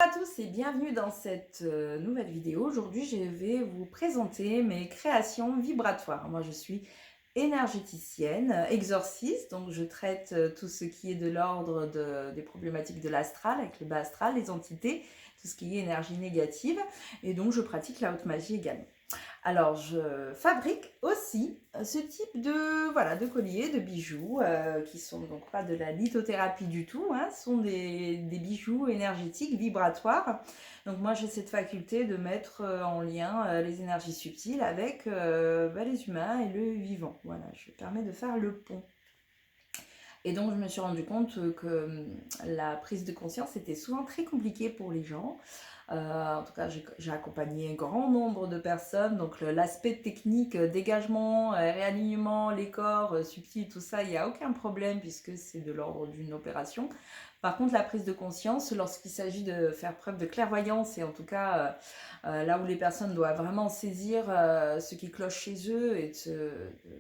Bonjour à tous et bienvenue dans cette nouvelle vidéo. Aujourd'hui, je vais vous présenter mes créations vibratoires. Moi, je suis énergéticienne, exorciste, donc je traite tout ce qui est de l'ordre des problématiques de l'astral, avec le bas astral, les entités, tout ce qui est énergie négative, et donc je pratique la haute magie également. Alors, je fabrique aussi ce type de colliers, de bijoux, qui sont donc pas de la lithothérapie du tout, hein, ce sont des bijoux énergétiques, vibratoires. Donc moi, j'ai cette faculté de mettre en lien les énergies subtiles avec les humains et le vivant. Voilà, je permets de faire le pont. Et donc, je me suis rendu compte que la prise de conscience était souvent très compliquée pour les gens. En tout cas, j'ai accompagné un grand nombre de personnes. Donc, l'aspect technique, dégagement, réalignement, les corps subtils, tout ça, il n'y a aucun problème puisque c'est de l'ordre d'une opération. Par contre, la prise de conscience, lorsqu'il s'agit de faire preuve de clairvoyance, et en tout cas, là où les personnes doivent vraiment saisir ce qui cloche chez eux et de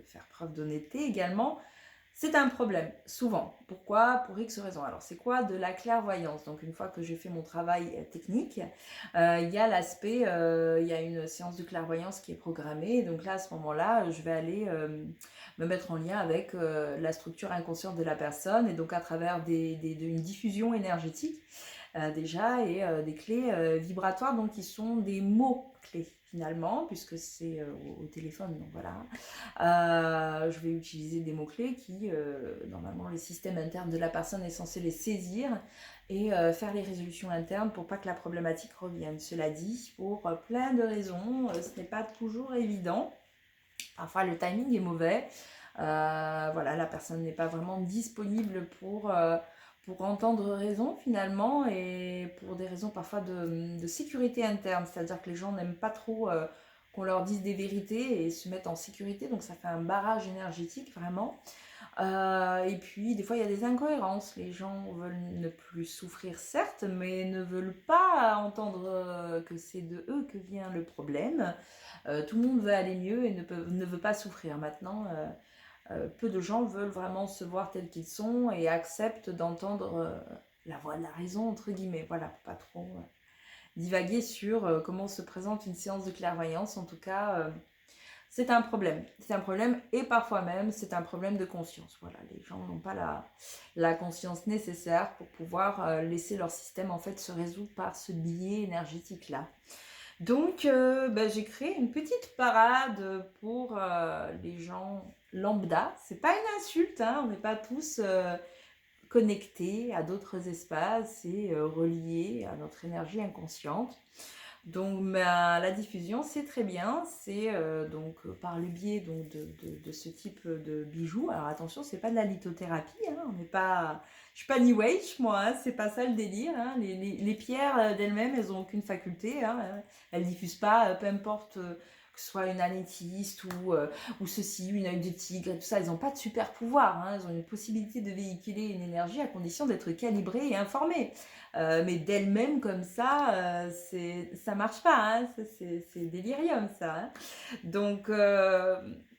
faire preuve d'honnêteté également, c'est un problème, souvent. Pourquoi? Pour X raisons. Alors, c'est quoi de la clairvoyance? Donc, une fois que j'ai fait mon travail technique, il y a l'aspect, il y a une séance de clairvoyance qui est programmée. Donc là, à ce moment-là, je vais aller me mettre en lien avec la structure inconsciente de la personne et donc à travers une diffusion énergétique déjà et des clés vibratoires donc qui sont des mots clés finalement puisque c'est au téléphone donc voilà. Je vais utiliser des mots clés qui normalement le système interne de la personne est censé les saisir et faire les résolutions internes pour pas que la problématique revienne. Cela dit, pour plein de raisons, ce n'est pas toujours évident. Parfois le timing est mauvais. Voilà, la personne n'est pas vraiment disponible pour entendre raison finalement et pour des raisons parfois de sécurité interne, c'est-à-dire que les gens n'aiment pas trop qu'on leur dise des vérités et se mettent en sécurité, donc ça fait un barrage énergétique vraiment. Et puis des fois il y a des incohérences, les gens veulent ne plus souffrir certes, mais ne veulent pas entendre que c'est de eux que vient le problème. Tout le monde veut aller mieux et ne veut pas souffrir. Maintenant, peu de gens veulent vraiment se voir tels qu'ils sont et acceptent d'entendre la voix de la raison, entre guillemets. Voilà, pas trop divaguer sur comment se présente une séance de clairvoyance. En tout cas, c'est un problème. C'est un problème et parfois même, c'est un problème de conscience. Voilà, les gens n'ont pas la conscience nécessaire pour pouvoir laisser leur système en fait se résoudre par ce biais énergétique-là. Donc, j'ai créé une petite parade pour les gens lambda. C'est pas une insulte, hein, on n'est pas tous connectés à d'autres espaces et reliés à notre énergie inconsciente. Donc, la diffusion, c'est très bien. C'est par le biais donc, de ce type de bijoux. Alors attention, c'est pas de la lithothérapie. Hein, on n'est pas, je suis pas New Age, moi. Hein, c'est pas ça le délire. Hein, les pierres d'elles-mêmes, elles ont aucune faculté. Hein, elles diffusent pas, peu importe que ce soit une anéthyste ou ceci, une œil de tigre, tout ça. Elles n'ont pas de super pouvoir. Hein, elles ont une possibilité de véhiculer une énergie à condition d'être calibrées et informées. Mais d'elle-même comme ça, ça marche pas, hein, c'est délirium ça. Hein. Donc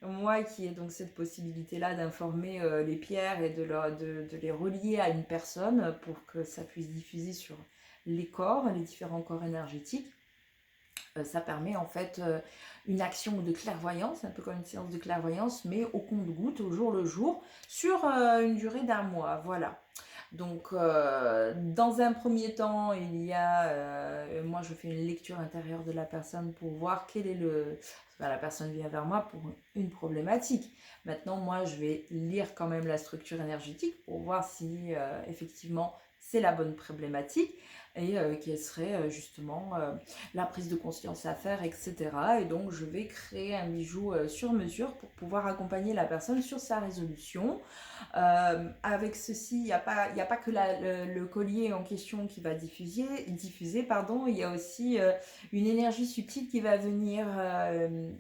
moi qui ai donc cette possibilité-là d'informer les pierres et de les relier à une personne pour que ça puisse diffuser sur les corps, les différents corps énergétiques, ça permet en fait une action de clairvoyance, un peu comme une séance de clairvoyance, mais au compte-gouttes, au jour le jour, sur une durée d'un mois. Voilà. Donc, dans un premier temps, moi je fais une lecture intérieure de la personne pour voir quel est la personne vient vers moi pour une problématique. Maintenant, moi je vais lire quand même la structure énergétique pour voir si effectivement c'est la bonne problématique et quelle serait justement la prise de conscience à faire, etc. Et donc je vais créer un bijou sur mesure pour pouvoir accompagner la personne sur sa résolution. Avec ceci, il n'y a pas que le collier en question qui va diffuser pardon, il y a aussi une énergie subtile qui va venir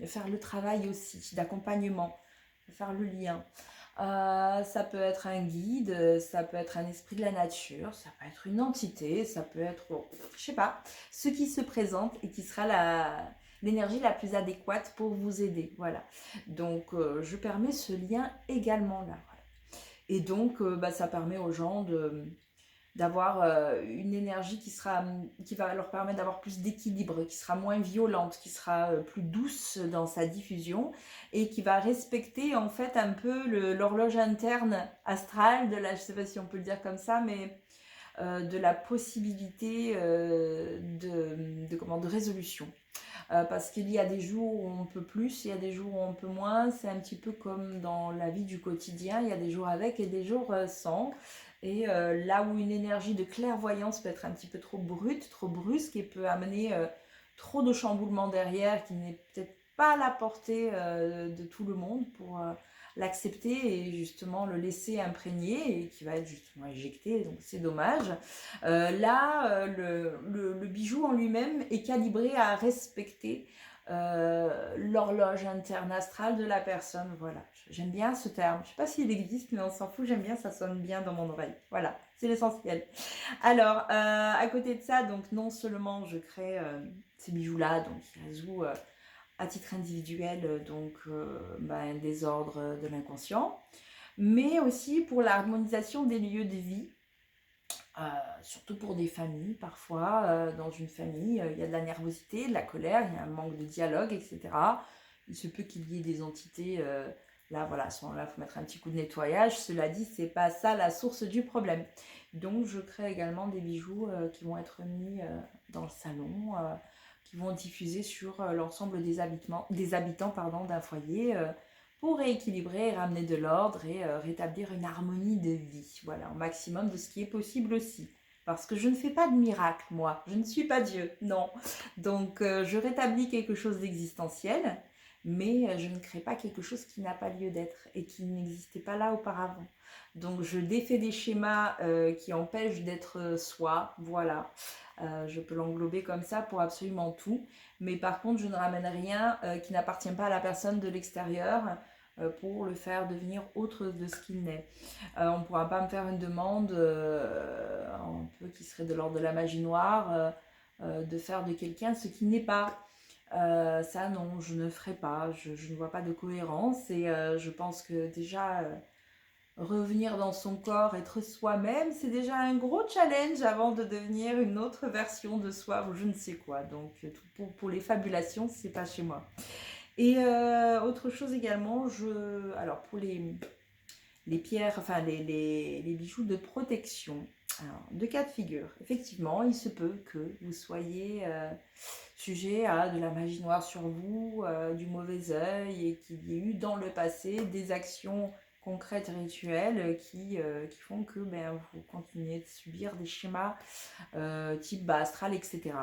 faire le travail aussi d'accompagnement, faire le lien. Ça peut être un guide, ça peut être un esprit de la nature, ça peut être une entité, ça peut être, bon, je sais pas, ce qui se présente et qui sera l'énergie la plus adéquate pour vous aider. Voilà. Donc, je permets ce lien également là. Voilà. Et donc, ça permet aux gens d'avoir une énergie qui va leur permettre d'avoir plus d'équilibre, qui sera moins violente, qui sera plus douce dans sa diffusion et qui va respecter en fait un peu l'horloge interne astrale je ne sais pas si on peut le dire comme ça, mais de la possibilité de résolution. Parce qu'il y a des jours où on peut plus, il y a des jours où on peut moins. C'est un petit peu comme dans la vie du quotidien, il y a des jours avec et des jours sans. Et là où une énergie de clairvoyance peut être un petit peu trop brute, trop brusque et peut amener trop de chamboulements derrière qui n'est peut-être pas à la portée de tout le monde pour l'accepter et justement le laisser imprégner et qui va être justement éjecté, donc c'est dommage. Le bijou en lui-même est calibré à respecter l'horloge interne astrale de la personne. Voilà, j'aime bien ce terme. Je ne sais pas s'il existe, mais on s'en fout, j'aime bien, ça sonne bien dans mon oreille. Voilà, c'est l'essentiel. Alors, à côté de ça, donc non seulement je crée ces bijoux-là, donc qui résout à titre individuel un désordre de l'inconscient, mais aussi pour l'harmonisation des lieux de vie. Surtout pour des familles, parfois, dans une famille, il y a de la nervosité, de la colère, il y a un manque de dialogue, etc. Il se peut qu'il y ait des entités, là, voilà, à ce moment-là, il faut mettre un petit coup de nettoyage. Cela dit, c'est pas ça la source du problème. Donc, je crée également des bijoux qui vont être mis dans le salon, qui vont diffuser sur l'ensemble des habitants d'un foyer, pour rééquilibrer, ramener de l'ordre et rétablir une harmonie de vie. Voilà, au maximum de ce qui est possible aussi. Parce que je ne fais pas de miracle, moi. Je ne suis pas Dieu, non. Donc, je rétablis quelque chose d'existentiel, mais je ne crée pas quelque chose qui n'a pas lieu d'être et qui n'existait pas là auparavant. Donc, je défais des schémas qui empêchent d'être soi, voilà. Je peux l'englober comme ça pour absolument tout. Mais par contre, je ne ramène rien qui n'appartient pas à la personne de l'extérieur pour le faire devenir autre de ce qu'il n'est. On ne pourra pas me faire une demande un peu qui serait de l'ordre de la magie noire, de faire de quelqu'un ce qui n'est pas. Ça non, je ne ferai pas, je ne vois pas de cohérence et je pense que déjà revenir dans son corps, être soi-même, c'est déjà un gros challenge avant de devenir une autre version de soi ou je ne sais quoi. Donc pour les fabulations, c'est pas chez moi. Et autre chose également, alors pour les pierres, enfin les bijoux de protection, alors, deux cas de figure. Effectivement, il se peut que vous soyez sujet à de la magie noire sur vous, du mauvais œil et qu'il y ait eu dans le passé des actions concrètes et rituelles qui font que vous continuez de subir des schémas type bas astral, etc.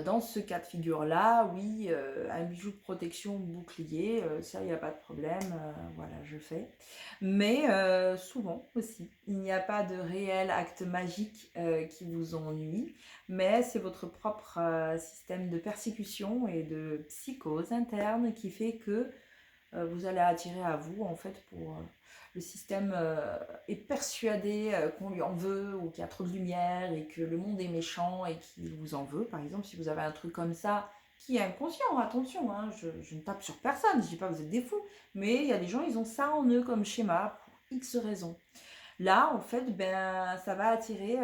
Dans ce cas de figure-là, oui, un bijou de protection bouclier, ça, il n'y a pas de problème, voilà, je fais. Mais souvent aussi, il n'y a pas de réel acte magique qui vous ennuie, mais c'est votre propre système de persécution et de psychose interne qui fait que vous allez attirer à vous, en fait, pour le système est persuadé qu'on lui en veut ou qu'il y a trop de lumière et que le monde est méchant et qu'il vous en veut. Par exemple, si vous avez un truc comme ça qui est inconscient, attention, hein, je ne tape sur personne, je ne dis pas que vous êtes des fous, mais il y a des gens, ils ont ça en eux comme schéma pour X raisons. Là, en fait, ça va attirer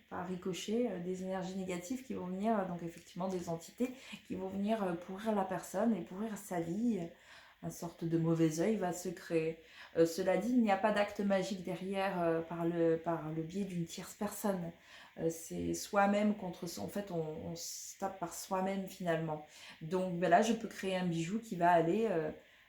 par ricochet des énergies négatives qui vont venir, donc effectivement des entités qui vont venir pourrir la personne et pourrir sa vie. Une sorte de mauvais œil va se créer. Cela dit, il n'y a pas d'acte magique derrière par le biais d'une tierce personne. C'est soi-même contre son... En fait, on se tape par soi-même finalement. Donc là, je peux créer un bijou qui va aller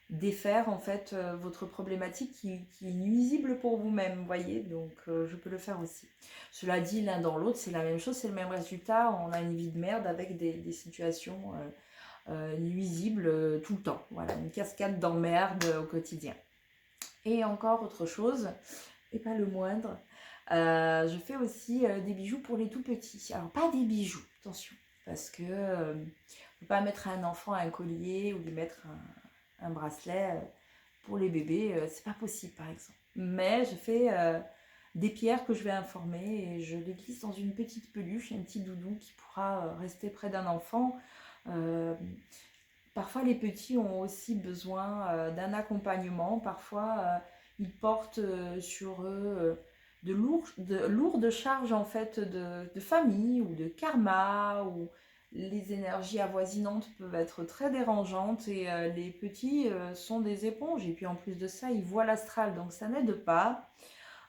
défaire en fait votre problématique qui est nuisible pour vous-même, vous voyez. Donc je peux le faire aussi. Cela dit, l'un dans l'autre, c'est la même chose, c'est le même résultat. On a une vie de merde avec des situations... nuisible tout le temps. Voilà, une cascade d'emmerde au quotidien. Et encore autre chose, et pas le moindre, je fais aussi des bijoux pour les tout petits. Alors pas des bijoux, attention, parce que ne peut pas mettre à un enfant un collier ou lui mettre un bracelet pour les bébés, c'est pas possible par exemple. Mais je fais des pierres que je vais informer et je les glisse dans une petite peluche, un petit doudou qui pourra rester près d'un enfant. Parfois les petits ont aussi besoin d'un accompagnement, parfois ils portent sur eux de lourdes charges en fait de famille ou de karma, ou les énergies avoisinantes peuvent être très dérangeantes, et les petits sont des éponges, et puis en plus de ça ils voient l'astral, donc ça n'aide pas.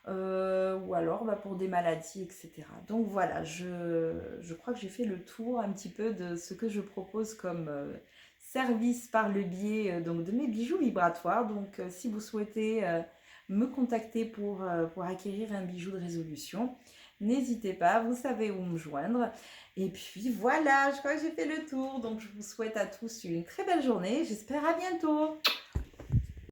Ou alors bah, pour des maladies, etc. Donc voilà, je crois que j'ai fait le tour un petit peu de ce que je propose comme service par le biais donc de mes bijoux vibratoires. Donc si vous souhaitez me contacter pour acquérir un bijou de résolution, n'hésitez pas, vous savez où me joindre. Et puis voilà, je crois que j'ai fait le tour. Donc je vous souhaite à tous une très belle journée. J'espère à bientôt.